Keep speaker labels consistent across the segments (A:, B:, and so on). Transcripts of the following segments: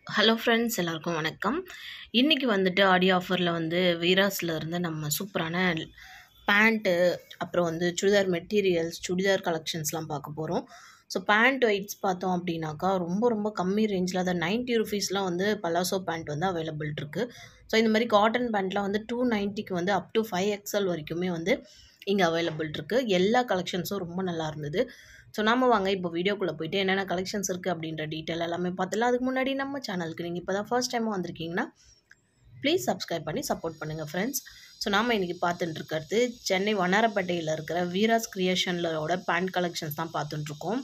A: Hello friends எல்லாருக்கும் வணக்கம். இன்னைக்கு வந்துட்டு ஆடி ஆஃபரில் வந்து வீராஸில் இருந்து நம்ம சூப்பரான பேண்ட்டு, அப்புறம் வந்து சுடிதார் மெட்டீரியல்ஸ், சுடிதார் கலெக்ஷன்ஸ்லாம் பார்க்க போகிறோம். ஸோ பேண்ட் ஒயிட்ஸ் பார்த்தோம் அப்படின்னாக்கா ரொம்ப ரொம்ப கம்மி ரேஞ்சில், அதை 90 ருபீஸ்லாம் வந்து பலாசோ பேண்ட் வந்து அவைலபிள் இருக்குது. ஸோ இந்த மாதிரி காட்டன் பேண்ட்லாம் வந்து 290க்கு வந்து அப் டு 5XL வரைக்குமே வந்து இங்கே அவைலபிள் இருக்குது. எல்லா கலெக்ஷன்ஸும் ரொம்ப நல்லா இருந்தது. ஸோ நாம வாங்க இப்போ வீடியோக்குள்ளே போயிட்டு என்னென்ன கலெக்ஷன்ஸ் இருக்குது அப்படின்ற டீட்டெயில் எல்லாமே பார்த்துலாம். அதுக்கு முன்னாடி நம்ம சேனலுக்கு நீங்கள் இப்போ தான் ஃபர்ஸ்ட் டைமாக வந்திருக்கீங்கன்னா ப்ளீஸ் சப்ஸ்கிரைப் பண்ணி சப்போர்ட் பண்ணுங்கள் ஃப்ரெண்ட்ஸ். ஸோ நாம் இன்றைக்கி பார்த்துட்டு இருக்கிறது சென்னை வண்ணாரப்பேட்டையில் இருக்கிற வீராஸ் கிரியேஷனோட பேண்ட் கலெக்ஷன்ஸ் தான் பார்த்துட்டுருக்கோம்.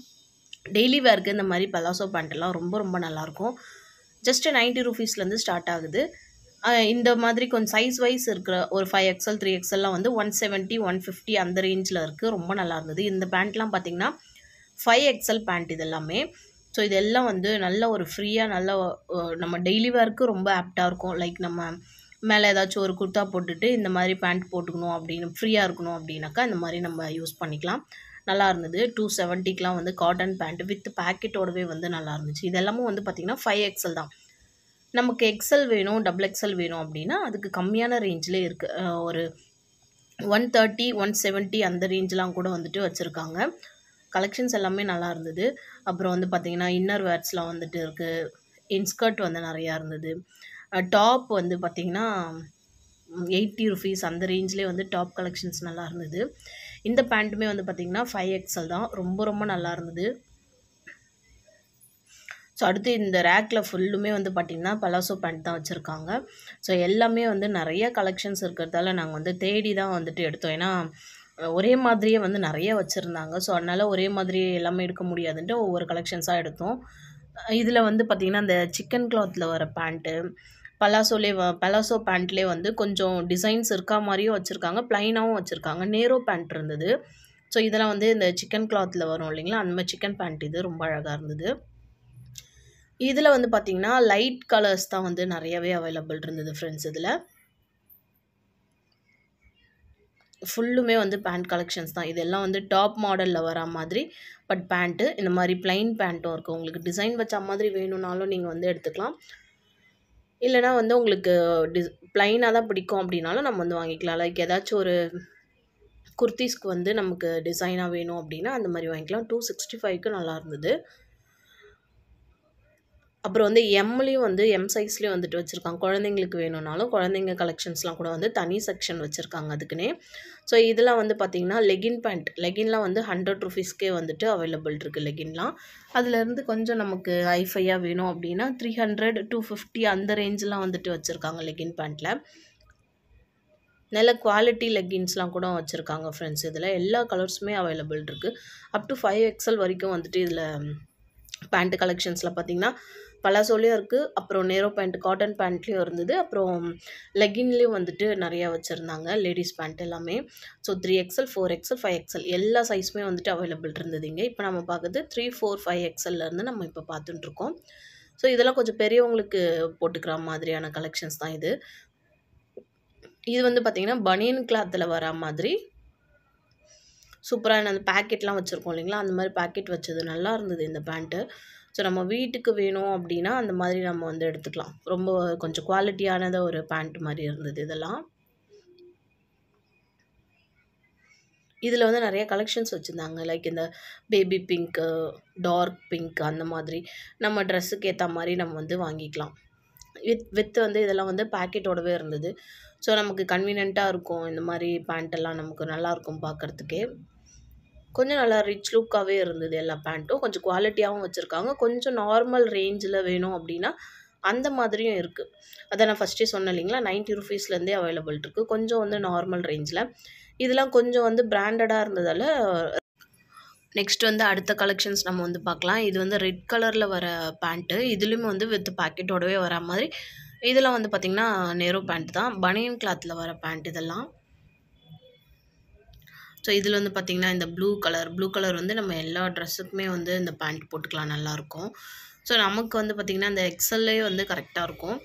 A: டெய்லி வேர்க்கு இந்த மாதிரி பலாசோ பேண்ட்டெல்லாம் ரொம்ப ரொம்ப நல்லாயிருக்கும். ஜஸ்ட்டு 90 ருபீஸ்லேருந்து ஸ்டார்ட் ஆகுது. இந்த மாதிரி கொஞ்சம் சைஸ் வைஸ் இருக்கிற ஒரு 5XL 3XLலாம் வந்து 170 150 அந்த ரேஞ்சில் இருக்குது. ரொம்ப நல்லா இருந்தது. இந்த பேண்ட்லாம் பார்த்திங்கன்னா 5XL பேண்ட் இது எல்லாமே. ஸோ இதெல்லாம் வந்து நல்ல ஒரு ஃப்ரீயாக நல்ல நம்ம டெய்லி வேர்க்கு ரொம்ப ஆப்டாக இருக்கும். லைக் நம்ம மேலே ஏதாச்சும் ஒரு குர்த்தா போட்டுட்டு இந்த மாதிரி பேண்ட் போட்டுக்கணும் அப்படின்னு ஃப்ரீயாக இருக்கணும் அப்படின்னாக்கா இந்த மாதிரி நம்ம யூஸ் பண்ணிக்கலாம். நல்லா இருந்தது. 270க்கெலாம் வந்து காட்டன் பேண்ட் வித் பேக்கெட்டோடவே வந்து நல்லா இருந்துச்சு. இதெல்லாமும் வந்து பார்த்திங்கன்னா 5XL தான். நமக்கு எக்ஸல் வேணும், XXL வேணும் அப்படின்னா அதுக்கு கம்மியான ரேஞ்சிலே இருக்குது. ஒரு 130 170 அந்த ரேஞ்செலாம் கூட வந்துட்டு வச்சுருக்காங்க. கலெக்ஷன்ஸ் எல்லாமே நல்லா இருந்தது. அப்புறம் வந்து பார்த்திங்கன்னா இன்னர் வேர்ஸ்லாம் வந்துட்டு இருக்குது. இன்ஸ்கர்ட் வந்து நிறையா இருந்தது. டாப் வந்து பார்த்திங்கன்னா 80 ருபீஸ் அந்த ரேஞ்சிலே வந்து டாப் கலெக்ஷன்ஸ் நல்லா இருந்தது. இந்த பேண்ட்டுமே வந்து பார்த்திங்கன்னா 5XL தான். ரொம்ப ரொம்ப நல்லா இருந்தது. ஸோ அடுத்து இந்த ரேக்கில் ஃபுல்லுமே வந்து பார்த்திங்கன்னா பலாசோ பேண்ட் தான் வச்சுருக்காங்க. ஸோ எல்லாமே வந்து நிறைய கலெக்ஷன்ஸ் இருக்கிறதால நாங்கள் வந்து தேடி தான் வந்துட்டு எடுத்தோம். ஏன்னா ஒரே மாதிரியே வந்து நிறைய வச்சுருந்தாங்க. ஸோ அதனால் ஒரே மாதிரியே எல்லாமே எடுக்க முடியாதுன்ட்டு ஒவ்வொரு கலெக்ஷன்ஸாக எடுத்தோம். இதில் வந்து பார்த்திங்கன்னா இந்த சிக்கன் கிளாத்தில் வர பேண்ட்டு, பலாசோ பேண்ட்லேயே வந்து கொஞ்சம் டிசைன்ஸ் இருக்கா மாதிரியும் வச்சுருக்காங்க, ப்ளைனாகவும் வச்சுருக்காங்க. நேரோ பேண்ட் இருந்தது. ஸோ இதெல்லாம் வந்து இந்த சிக்கன் கிளாத்தில் வரும் இல்லைங்களா, அந்த மாதிரி சிக்கன் பேண்ட் இது ரொம்ப அழகாக இருந்தது. இதில் வந்து பார்த்திங்கன்னா லைட் கலர்ஸ் தான் வந்து நிறையவே அவைலபிள் இருந்தது ஃப்ரெண்ட்ஸ். இதில் ஃபுல்லுமே வந்து பேண்ட் கலெக்ஷன்ஸ் தான். இதெல்லாம் வந்து டாப் மாடலில் வரா மாதிரி பட் பேண்ட்டு இந்த மாதிரி ப்ளைன் பேண்ட்டும் இருக்குது. உங்களுக்கு டிசைன் வச்ச மாதிரி வேணும்னாலும் நீங்கள் வந்து எடுத்துக்கலாம். இல்லைனா வந்து உங்களுக்கு ப்ளைனாக தான் பிடிக்கும் அப்படின்னாலும் நம்ம வந்து வாங்கிக்கலாம். லைக் ஏதாச்சும் ஒரு குர்த்திஸ்க்கு வந்து நமக்கு டிசைனாக வேணும் அப்படின்னா அந்த மாதிரி வாங்கிக்கலாம். 265க்கு நல்லா இருந்தது. அப்புறம் வந்து எம்லேயும் வந்து எம் சைஸ்லேயும் வந்துட்டு வச்சுருக்காங்க. குழந்தைங்களுக்கு வேணும்னாலும் குழந்தைங்க கலெக்ஷன்ஸ்லாம் கூட வந்து தனி செக்ஷன் வச்சுருக்காங்க அதுக்குன்னே. ஸோ இதெல்லாம் வந்து பார்த்திங்கன்னா லெகின்லாம் வந்து 100 ருபீஸ்க்கே வந்துட்டு அவைலபிள் இருக்குது லெகின்லாம். அதுலேருந்து கொஞ்சம் நமக்கு ஹைஃபையாக வேணும் அப்படின்னா 300 250 அந்த ரேஞ்செலாம் வந்துட்டு வச்சுருக்காங்க லெகின் பேண்ட்டில். நல்ல குவாலிட்டி லெகின்ஸ்லாம் கூட வச்சுருக்காங்க ஃப்ரெண்ட்ஸ். இதில் எல்லா கலர்ஸுமே அவைலபிள் இருக்குது. அப் டு 5XL வரைக்கும் வந்துட்டு இதில் பேண்ட்டு கலெக்ஷன்ஸில் பார்த்திங்கன்னா பலாசோலையும் இருக்குது. அப்புறம் நேரோ பேண்ட் காட்டன் பேண்ட்லேயும் இருந்தது. அப்புறம் லெகின்லேயும் வந்துட்டு நிறையா வச்சுருந்தாங்க லேடிஸ் பேண்ட் எல்லாமே. ஸோ 3XL 4XL 5XL எல்லா சைஸுமே வந்துட்டு அவைலபிள் இருந்ததுங்க. இப்போ நம்ம பார்க்குறது 3 4 5XLலேருந்து நம்ம இப்போ பார்த்துட்டுருக்கோம். ஸோ இதெல்லாம் கொஞ்சம் பெரியவங்களுக்கு போட்டுக்கிற மாதிரியான கலெக்ஷன்ஸ் தான் இது. இது வந்து பார்த்திங்கன்னா பனியன் கிளாத்தில் வரா மாதிரி சூப்பரான அந்த பேக்கெட்லாம் வச்சுருக்கோம் இல்லைங்களா, அந்த மாதிரி பேக்கெட் வச்சது நல்லா இருந்தது இந்த பேண்ட்டு. ஸோ நம்ம வீட்டுக்கு வேணும் அப்படின்னா அந்த மாதிரி நம்ம வந்து எடுத்துக்கலாம். ரொம்ப கொஞ்சம் குவாலிட்டியானதாக ஒரு பேண்ட் மாதிரி இருந்தது இதெல்லாம். இதில் வந்து நிறைய கலெக்ஷன்ஸ் வச்சுருந்தாங்க. லைக் இந்த பேபி பிங்க்கு, டார்க் பிங்க் அந்த மாதிரி நம்ம ட்ரெஸ்ஸுக்கு ஏற்ற மாதிரி நம்ம வந்து வாங்கிக்கலாம். வித் வந்து இதெல்லாம் வந்து பேக்கெட்டோடவே இருந்தது. ஸோ நமக்கு கன்வீனியண்ட்டாக இருக்கும். இந்த மாதிரி பேண்ட்டெல்லாம் நமக்கு நல்லாயிருக்கும் பார்க்குறதுக்கே. கொஞ்சம் நல்லா ரிச் லுக்காகவே இருந்தது எல்லா பேண்ட்டும். கொஞ்சம் குவாலிட்டியாகவும் வச்சுருக்காங்க. கொஞ்சம் நார்மல் ரேஞ்சில் வேணும் அப்படின்னா அந்த மாதிரியும் இருக்குது. அதை நான் ஃபஸ்ட்டே சொன்னேன் இல்லைங்களா, 90 ருபீஸ்லேருந்தே அவைலபிள் இருக்குது. கொஞ்சம் வந்து நார்மல் ரேஞ்சில். இதெல்லாம் கொஞ்சம் வந்து பிராண்டடாக இருந்ததால் நெக்ஸ்ட் வந்து அடுத்த கலெக்ஷன்ஸ் நம்ம வந்து பார்க்கலாம். இது வந்து ரெட் கலரில் வர பேண்ட்டு. இதுலேயுமே வந்து வித் பேக்கெட்டோடவே வர மாதிரி. இதெல்லாம் வந்து பார்த்திங்கன்னா நேரோ பேண்ட் தான். பனியன் கிளாத்தில் வர பேண்ட் இதெல்லாம். ஸோ இதில் வந்து பார்த்திங்கன்னா இந்த ப்ளூ கலர் வந்து நம்ம எல்லா ட்ரெஸ்ஸுக்குமே வந்து இந்த பேண்ட் போட்டுக்கலாம், நல்லாயிருக்கும். ஸோ நமக்கு வந்து பார்த்திங்கன்னா இந்த எக்ஸல்லே வந்து கரெக்டாக இருக்கும்.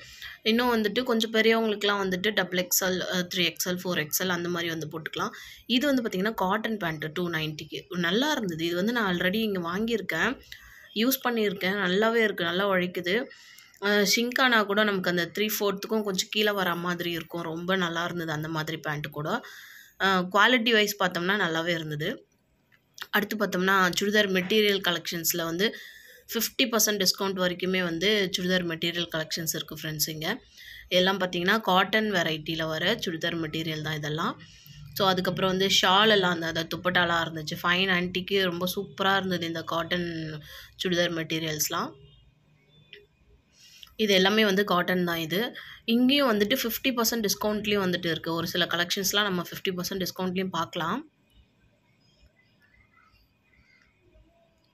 A: இன்னும் வந்துட்டு கொஞ்சம் பெரியவங்களுக்குலாம் வந்துட்டு XXL 3XL 4XL அந்த மாதிரி வந்து போட்டுக்கலாம். இது வந்து பார்த்திங்கன்னா காட்டன் பேண்ட்டு 290க்கு நல்லா இருந்தது. இது வந்து நான் ஆல்ரெடி இங்கே வாங்கியிருக்கேன், யூஸ் பண்ணியிருக்கேன். நல்லாவே இருக்குது, நல்லா உழைக்குது. ஷிங்க் ஆனா கூட நமக்கு அந்த 3/4க்கும் கொஞ்சம் கீழ வரா மாதிரி இருக்கும். ரொம்ப நல்லா இருந்தது அந்த மாதிரி பேண்ட் கூட. குவாலிட்டி வைஸ் பார்த்தோம்னா நல்லாவே இருந்தது. அடுத்து பார்த்தோம்னா, சுடிதார் மெட்டீரியல் கலெக்ஷன்ஸில வந்து 50% டிஸ்கவுண்ட் வரைக்குமே வந்து சுடிதார் மெட்டீரியல் கலெக்ஷன்ஸ் இருக்கு ஃப்ரெண்ட்ஸ் இங்க. எல்லாம் பார்த்தீங்கன்னா, காட்டன் வெரைட்டில வர சுடிதார் மெட்டீரியல் தான் இதெல்லாம். ஸோ, அதுக்கப்புறம் வந்து ஷால் எல்லாம் அந்த துப்பட்டாலாம் இருந்துச்சு. ஃபைன் ஆன்டிக்கு ரொம்ப சூப்பரா இருந்தது இந்த காட்டன் சுடிதார் மெட்டீரியல்ஸ்லாம். இது எல்லாமே வந்து காட்டன் தான் இது. இங்கேயும் வந்துட்டு 50% டிஸ்கவுண்ட்லயும் வந்துட்டு இருக்கு. ஒரு சில கலெக்ஷன்ஸ்லாம் நம்ம 50% டிஸ்கவுண்ட்லயும் பார்க்கலாம்.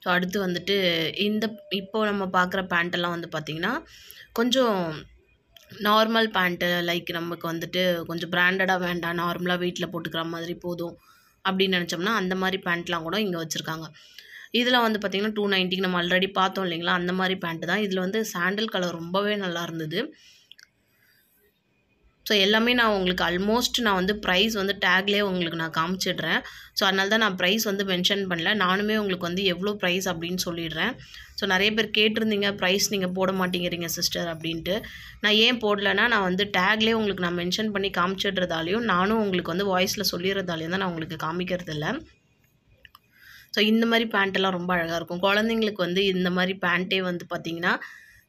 A: ஸோ, அடுத்து வந்துட்டு இப்போ நம்ம பார்க்குற பேண்ட்டெல்லாம் வந்து பார்த்தீங்கன்னா, கொஞ்சம் நார்மல் பேண்ட்டு லைக் நமக்கு வந்துட்டு கொஞ்சம் பிராண்டடா வேண்டாம். நார்மலா வீட்ல போட்டுக்கிற மாதிரி போதும். அப்படின்னு நெனச்சோம்னா, அந்த மாரி பேண்ட்லாம் கூட இங்க வச்சிருக்காங்க. இதெல்லாம் வந்து பார்த்தீங்கன்னா, 290க்கு நம்ம ஆல்ரெடி பார்த்தோம் இல்லைங்களா? அந்த மாரி பேண்ட் தான். இதில வந்து சாண்டல் கலர் ரொம்பவே நல்லா இருந்தது. ஸோ, எல்லாமே நான் உங்களுக்கு ஆல்மோஸ்ட் நான் வந்து பிரைஸ் வந்து டேக்லயே உங்களுக்கு நான் காமிச்சிடுறேன். ஸோ, அதனால தான் நான் பிரைஸ் வந்து மென்ஷன் பண்ணல. நானுமே உங்களுக்கு வந்து எவ்வளோ பிரைஸ் அப்படின்னு சொல்லிடுறேன். ஸோ, நெறைய பேர் கேட்டிருந்தீங்க, பிரைஸ் நீங்க போட மாட்டேங்கிறீங்க சிஸ்டர் அப்படின்ட்டு. நான் ஏன் போடலன்னா, நான் வந்து டேக்லயே உங்களுக்கு நான் மென்ஷன் பண்ணி காமிச்சிடுறதாலயும், நானும் உங்களுக்கு வந்து வாய்ஸ்ல சொல்லிறதாலயும் தான் நான் உங்களுக்கு காமிக்கிறதில்ல. ஸோ, இந்த மாரி பேண்ட்டெல்லாம் ரொம்ப அழகா இருக்கும். குழந்தைங்களுக்கு வந்து இந்த மாரி பேண்ட்டே வந்து பார்த்தீங்கன்னா,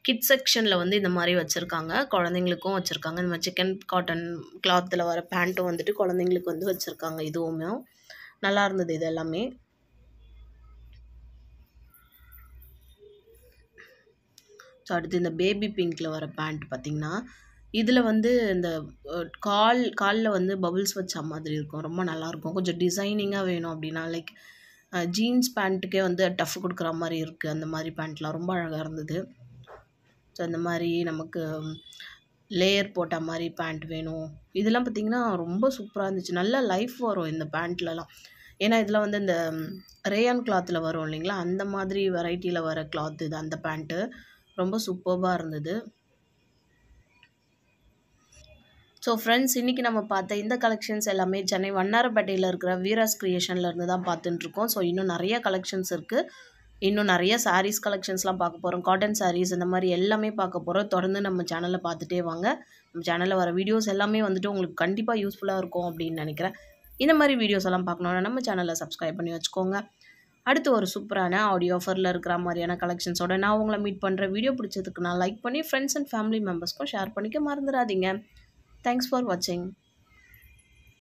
A: கிட்ஸ் செக்ஷன்ல வந்து இந்த மாரி வச்சிருக்காங்க. குழந்தைங்களுக்கும் வச்சிருக்காங்க. இந்த மாரி சிக்கன் காட்டன் கிளாத்ல வர பேண்ட்டும் வந்துட்டு குழந்தைங்களுக்கு வந்து வச்சிருக்காங்க இதுவுமே. நல்லா இருந்தது இது எல்லாமே. ஸோ, அடுத்து இந்த பேபி பிங்க்ல வர பேண்ட் பார்த்தீங்கன்னா, இதில வந்து இந்த கால்ல வந்து பபிள்ஸ் வச்ச மாதிரி இருக்கும். ரொம்ப நல்லாயிருக்கும். கொஞ்சம் டிசைனிங்கா வேணும் அப்படின்னா, லைக் ஜீன்ஸ் பேண்ட்டுக்கே வந்து டஃப் குடுக்குற மாரி இருக்கு. அந்த மாரி பேண்ட்லாம் ரொம்ப அழகா இருந்தது. ஸோ, இந்த மாரி நமக்கு லேயர் போட்ட மாரி பேண்ட் வேணும். இதெல்லாம் பார்த்தீங்கன்னா, ரொம்ப சூப்பரா இருந்துச்சு. நல்ல லைஃப் வரும் இந்த பேண்ட்லலாம். ஏன்னா, இதெல்லாம் வந்து இந்த ரேயான் கிளாத்ல வரும் இல்லைங்களா? அந்த மாதிரி வெரைட்டில வர கிளாத் இது அந்த பேண்ட்டு. ரொம்ப சூப்பர்பா இருந்தது. ஸோ ஃப்ரெண்ட்ஸ், இன்னைக்கு நம்ம பார்த்த இந்த கலெக்ஷன்ஸ் எல்லாமே சென்னை வண்ணாரப்பேட்டையில இருக்கிற வீராஸ் கிரியேஷன்ல இருந்து தான் பார்த்துட்டுருக்கோம். ஸோ இன்னும் நெறைய கலெக்ஷன்ஸ் இருக்கு. இன்னும் நெறைய சாரீஸ் கலெக்ஷன்ஸ்லாம் பார்க்க போறோம். காட்டன் சாரீஸ் இந்த மாரி எல்லாமே பார்க்க போறோம். தொடர்ந்து நம்ம சேனல்ல பார்த்துட்டே வாங்க. நம்ம சேனல்ல வர வீடியோஸ் எல்லாமே வந்துட்டு உங்களுக்கு கண்டிப்பா யூஸ்ஃபுல்லா இருக்கும் அப்படின்னு நெனைக்கிறேன். இந்த மாரி வீடியோஸ் எல்லாம் பார்க்கணும்னா நம்ம சேனல சப்ஸ்கிரைப் பண்ணி வச்சுக்கோங்க. அடுத்து ஒரு சூப்பரான ஆடியோ ஆஃபர்ல இருக்கிற மாரியான கலெக்ஷன்ஸோட நான் உங்கள மீட் பண்றேன். வீடியோ பிடிச்சதுக்கு நான் லைக் பண்ணி ஃப்ரெண்ட்ஸ் அண்ட் ஃபேமிலி மெம்பர்ஸ்க்கும் ஷேர் பண்ணிக்க மறந்துடாதீங்க. Thanks for watching.